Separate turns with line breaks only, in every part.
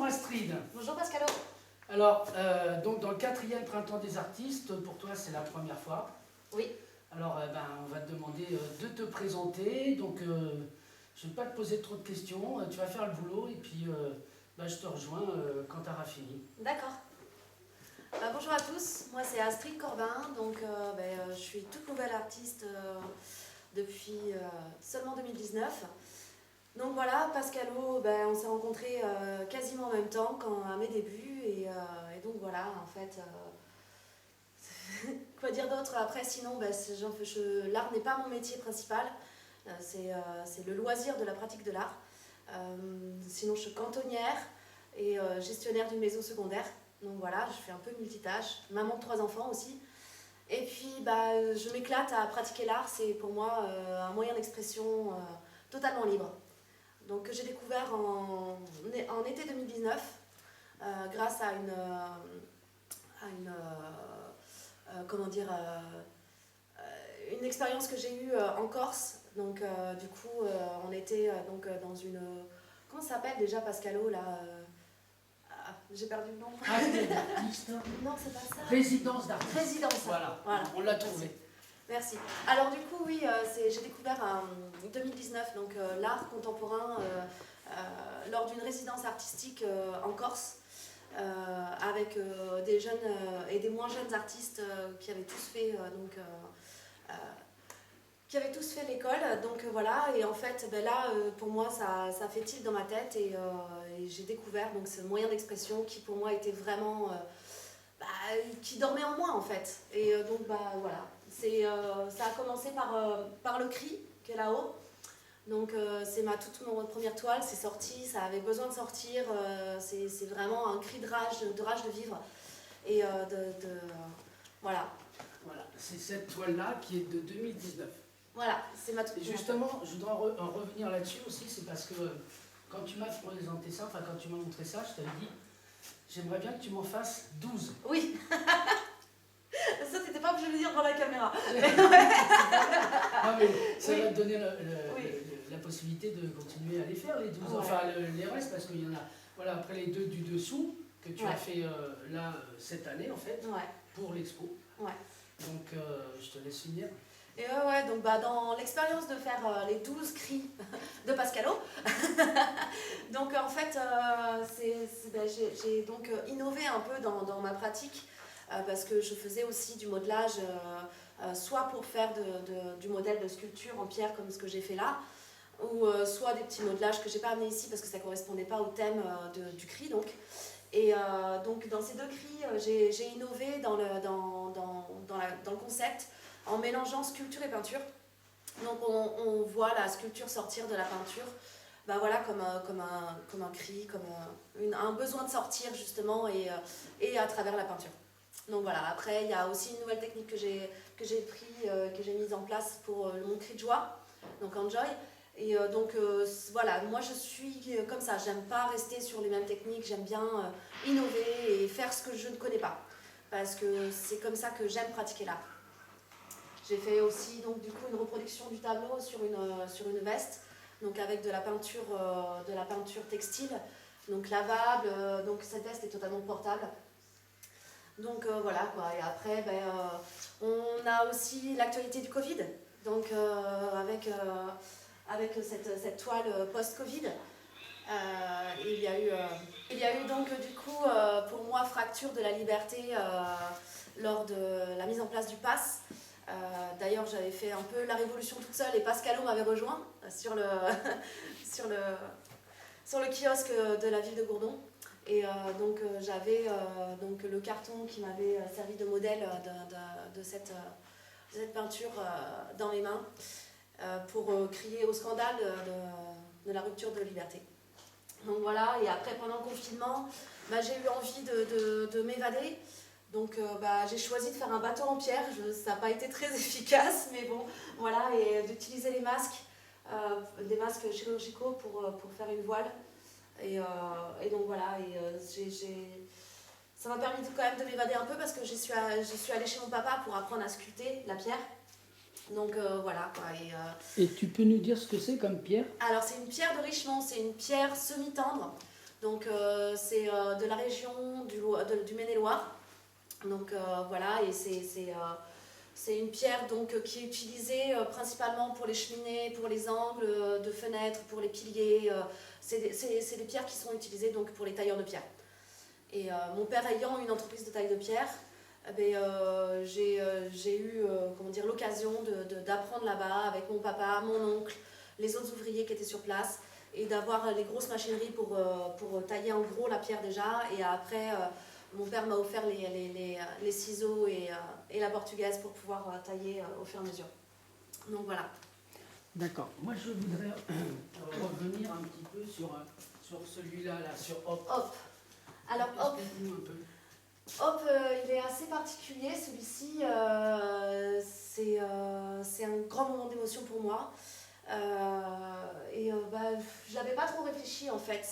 Bonjour Astrid.
Bonjour Pascalo.
Alors, donc dans le 4e Printemps des artistes, pour toi c'est la première fois.
Oui.
Alors, on va te demander de te présenter. Donc, je ne vais pas te poser trop de questions. Tu vas faire le boulot et puis je te rejoins quand tu auras fini.
D'accord. Bonjour à tous, moi c'est Astrid Corbin, donc je suis toute nouvelle artiste depuis seulement 2019. Donc voilà, Pascalo, on s'est rencontrés quasiment en même temps à mes débuts et donc voilà, en fait, quoi dire d'autre après, sinon l'art n'est pas mon métier principal, c'est le loisir de la pratique de l'art. Sinon je suis cantonnière et gestionnaire d'une maison secondaire. Donc voilà, je fais un peu de multitâche, maman de 3 enfants aussi. Et puis je m'éclate à pratiquer l'art, c'est pour moi un moyen d'expression totalement libre. Donc que j'ai découvert en été 2019 grâce à une expérience que j'ai eue en Corse. Donc du coup on était dans une... Comment ça s'appelle déjà Pascalo là j'ai perdu le nom.
Artiste.
Non, c'est pas ça.
Résidence d'artiste.
Résidence.
Voilà, on l'a trouvé.
Merci. Alors du coup, oui, j'ai découvert en 2019 l'art contemporain lors d'une résidence artistique en Corse avec des jeunes et des moins jeunes artistes qui avaient tous fait l'école, donc voilà, et en fait là pour moi ça fait tilt dans ma tête et j'ai découvert donc ce moyen d'expression qui pour moi était vraiment qui dormait en moi en fait, et donc voilà, ça a commencé par le cri qui est là-haut, donc c'est ma toute première toile, c'est sorti, ça avait besoin de sortir, c'est vraiment un cri de rage de vivre et voilà.
Voilà, c'est cette toile-là qui est de 2019.
Voilà, c'est ma toute
première. Et justement, je voudrais en revenir là-dessus aussi, c'est parce que quand tu m'as présenté ça, enfin quand tu m'as montré ça, je t'avais dit, j'aimerais bien que tu m'en fasses 12.
Oui. Ça, t'étais pas obligé de le dire devant la caméra.
Non, mais ça va te donner la possibilité de continuer à les faire, les 12, enfin les restes, parce qu'il y en a, voilà, après les deux du dessous, que tu as fait là, cette année en fait, pour l'expo.
Ouais.
Donc, je te laisse finir.
Et donc dans l'expérience de faire les 12 cris de Pascalo, donc en fait, j'ai donc innové un peu dans ma pratique, parce que je faisais aussi du modelage, soit pour faire du modèle de sculpture en pierre comme ce que j'ai fait là, ou soit des petits modelages que j'ai pas amené ici parce que ça correspondait pas au thème du cri donc. Et donc dans ces deux cris, j'ai innové dans le concept en mélangeant sculpture et peinture. Donc on voit la sculpture sortir de la peinture, voilà, comme un cri, comme un besoin de sortir justement, et à travers la peinture. Donc voilà, après il y a aussi une nouvelle technique que j'ai mise en place pour mon cri de joie, donc Enjoy. Et voilà, moi je suis comme ça, j'aime pas rester sur les mêmes techniques, j'aime bien innover et faire ce que je ne connais pas, parce que c'est comme ça que j'aime pratiquer l'art. J'ai fait aussi donc du coup une reproduction du tableau sur une veste, donc avec de la peinture textile, donc lavable, donc cette veste est totalement portable. Donc voilà quoi, et après on a aussi l'actualité du Covid, donc avec cette toile post-Covid. Il y a eu donc du coup pour moi fracture de la liberté lors de la mise en place du pass. D'ailleurs j'avais fait un peu la révolution toute seule et Pascalo m'avait rejoint sur le kiosque de la ville de Gourdon, et donc j'avais donc le carton qui m'avait servi de modèle de cette peinture dans les mains pour crier au scandale de la rupture de liberté. Donc voilà, et après pendant le confinement j'ai eu envie de m'évader. Donc j'ai choisi de faire un bateau en pierre, ça n'a pas été très efficace, mais bon, voilà, et d'utiliser les masques, des masques chirurgicaux pour faire une voile. Et donc voilà, ça m'a permis quand même de m'évader un peu parce que je suis allée chez mon papa pour apprendre à sculpter la pierre. Donc voilà quoi.
Et tu peux nous dire ce que c'est comme pierre?
Alors c'est une pierre de Richemont, c'est une pierre semi-tendre. Donc c'est de la région du Maine-et-Loire. Donc voilà, et c'est une pierre donc, qui est utilisée principalement pour les cheminées, pour les angles de fenêtres, pour les piliers. C'est des pierres qui sont utilisées donc, pour les tailleurs de pierre. Et mon père ayant une entreprise de taille de pierre, j'ai eu l'occasion d'apprendre là-bas avec mon papa, mon oncle, les autres ouvriers qui étaient sur place, et d'avoir les grosses machineries pour tailler en gros la pierre déjà. Et après, mon père m'a offert les ciseaux et la portugaise pour pouvoir tailler au fur et à mesure. Donc voilà.
D'accord. Moi, je voudrais revenir un petit peu sur celui-là, sur Hop.
Hop. Alors Hop.
Explique-nous un peu.
Hop, il est assez particulier, celui-ci, c'est un grand moment d'émotion pour moi. Je n'avais pas trop réfléchi en fait,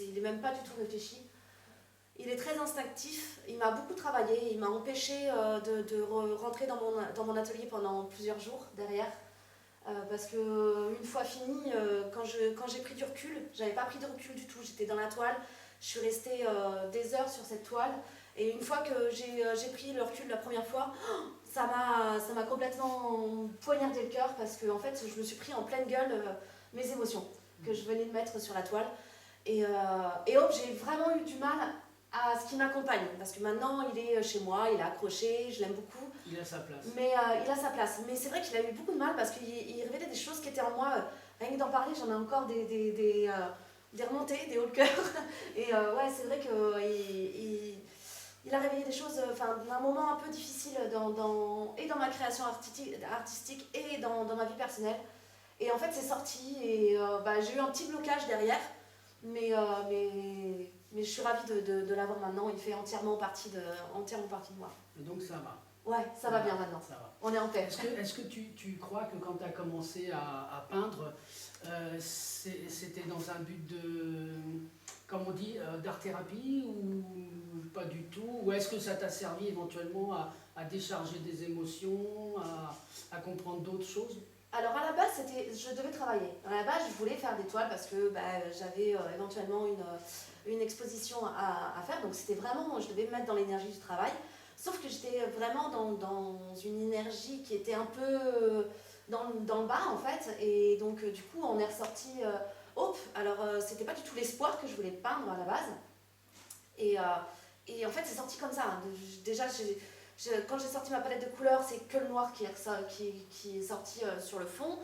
il n'est même pas du tout réfléchi. Il est très instinctif, il m'a beaucoup travaillé, il m'a empêché de rentrer dans mon atelier pendant plusieurs jours derrière. Parce qu'une fois fini, quand j'ai pris du recul, j'avais pas pris de recul du tout, j'étais dans la toile, je suis restée des heures sur cette toile. Et une fois que j'ai pris le recul la première fois, ça m'a complètement poignardé le cœur parce que en fait, je me suis pris en pleine gueule mes émotions que je venais de mettre sur la toile. Et hop, j'ai vraiment eu du mal à ce qu'il m'accompagne parce que maintenant, il est chez moi, il est accroché, je l'aime beaucoup.
Il a sa place.
Mais il a sa place. Mais c'est vrai qu'il a eu beaucoup de mal parce qu'il révélait des choses qui étaient en moi. Rien que d'en parler, j'en ai encore des remontées, des hauts de cœur. Et ouais, c'est vrai qu'il a réveillé des choses, un moment un peu difficile et dans ma création artistique et dans ma vie personnelle. Et en fait, c'est sorti et j'ai eu un petit blocage derrière, mais je suis ravie de l'avoir maintenant. Il fait entièrement partie de moi.
Et donc ça va.
Ouais, ça va bien maintenant.
Ça va.
On est en paix.
Est-ce que tu crois que quand tu as commencé à peindre, c'était dans un but de, comme on dit, d'art-thérapie ou pas du tout? Ou est-ce que ça t'a servi éventuellement à décharger des émotions, à comprendre d'autres choses?
Alors à la base, je devais travailler. À la base, je voulais faire des toiles parce que j'avais éventuellement une exposition à faire. Donc c'était vraiment, je devais me mettre dans l'énergie du travail. Sauf que j'étais vraiment dans une énergie qui était un peu dans le bas en fait. Et donc du coup, on est ressorti Hop. Alors c'était pas du tout l'espoir que je voulais peindre à la base. Et en fait, c'est sorti comme ça. Déjà, quand j'ai sorti ma palette de couleurs, c'est que le noir qui est sorti sur le fond.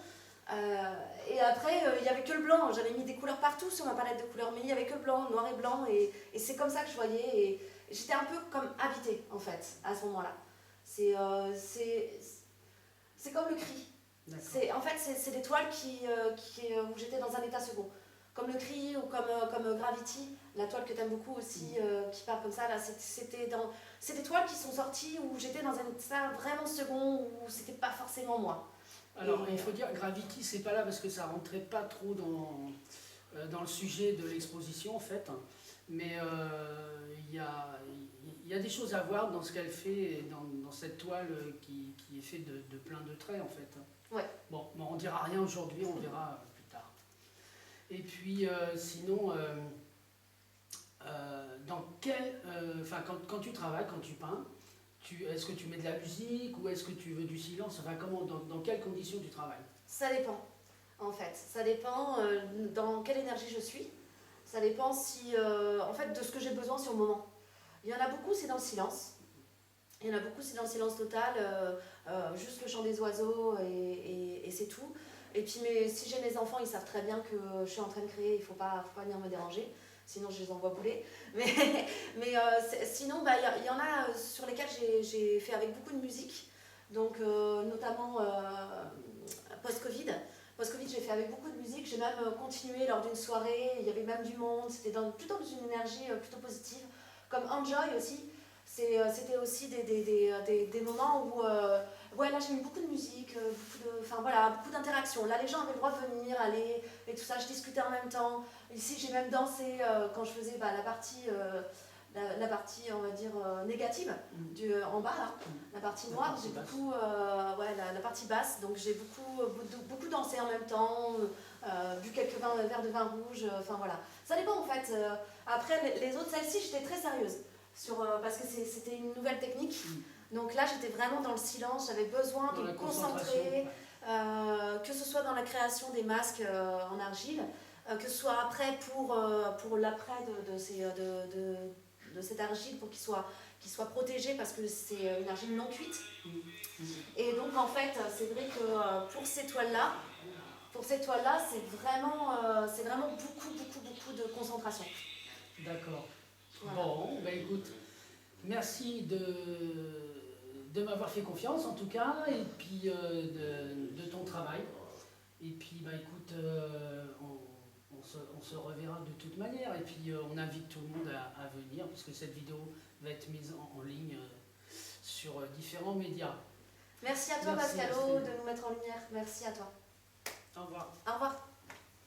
Et après, il n'y avait que le blanc. J'avais mis des couleurs partout sur ma palette de couleurs, mais il n'y avait que le blanc, noir et blanc. Et c'est comme ça que je voyais. Et j'étais un peu comme habitée, en fait, à ce moment-là. C'est comme le cri. En fait, c'est des toiles où j'étais dans un état second. Comme le cri ou comme Gravity, la toile que tu aimes beaucoup aussi, qui part comme ça. Là, c'est des toiles qui sont sorties où j'étais dans un état vraiment second, où c'était pas forcément moi.
Alors, il faut dire, Gravity, c'est pas là parce que ça rentrait pas trop dans le sujet de l'exposition, en fait. Mais il y a des choses à voir dans ce qu'elle fait, dans cette toile qui est faite de plein de traits, en fait.
Ouais.
Bon, on dira rien aujourd'hui, on verra plus tard. Et puis, sinon, quand tu travailles, quand tu peins, est-ce que tu mets de la musique ou est-ce que tu veux du silence? Enfin, dans quelles conditions tu travailles?
Ça dépend, en fait. Ça dépend dans quelle énergie je suis. Ça dépend en fait, de ce que j'ai besoin sur le moment. Il y en a beaucoup, c'est dans le silence. Il y en a beaucoup, c'est dans le silence total, juste le chant des oiseaux et c'est tout. Et puis, si j'ai mes enfants, ils savent très bien que je suis en train de créer, il ne faut pas venir me déranger. Sinon je les envoie bouler. Mais sinon, y en a sur lesquels j'ai fait avec beaucoup de musique, donc notamment post-Covid. Post-Covid, j'ai fait avec beaucoup de musique, j'ai même continué lors d'une soirée, il y avait même du monde, c'était plutôt dans une énergie plutôt positive. Comme Enjoy aussi, c'était aussi des moments où là j'ai mis beaucoup de musique, beaucoup d'interactions. Là les gens avaient le droit de venir, aller, et tout ça, je discutais en même temps. Ici j'ai même dansé quand je faisais la partie la partie, on va dire, négative, en bas là, la partie noire, j'ai beaucoup, la partie basse, donc j'ai beaucoup dansé en même temps, bu quelques verres de vin rouge, enfin voilà. Ça dépend en fait. Après, les autres, celle-ci, j'étais très sérieuse, parce que c'était une nouvelle technique. Donc là, j'étais vraiment dans le silence, j'avais besoin de me concentrer, que ce soit dans la création des masques en argile, que ce soit après pour l'après de cette argile, pour qu'il soit protégé, parce que c'est une argile non cuite. Et donc en fait, c'est vrai que pour ces toiles-là, c'est vraiment beaucoup de concentration.
D'accord. Voilà. Bon, ben écoute, merci de m'avoir fait confiance en tout cas, et puis de ton travail. Et puis, bah écoute, on se reverra de toute manière. Et puis, on invite tout le monde à venir, puisque cette vidéo va être mise en ligne sur différents médias.
Merci à toi, Pascalo, de nous mettre en lumière. Merci à toi.
Au revoir.
Au revoir.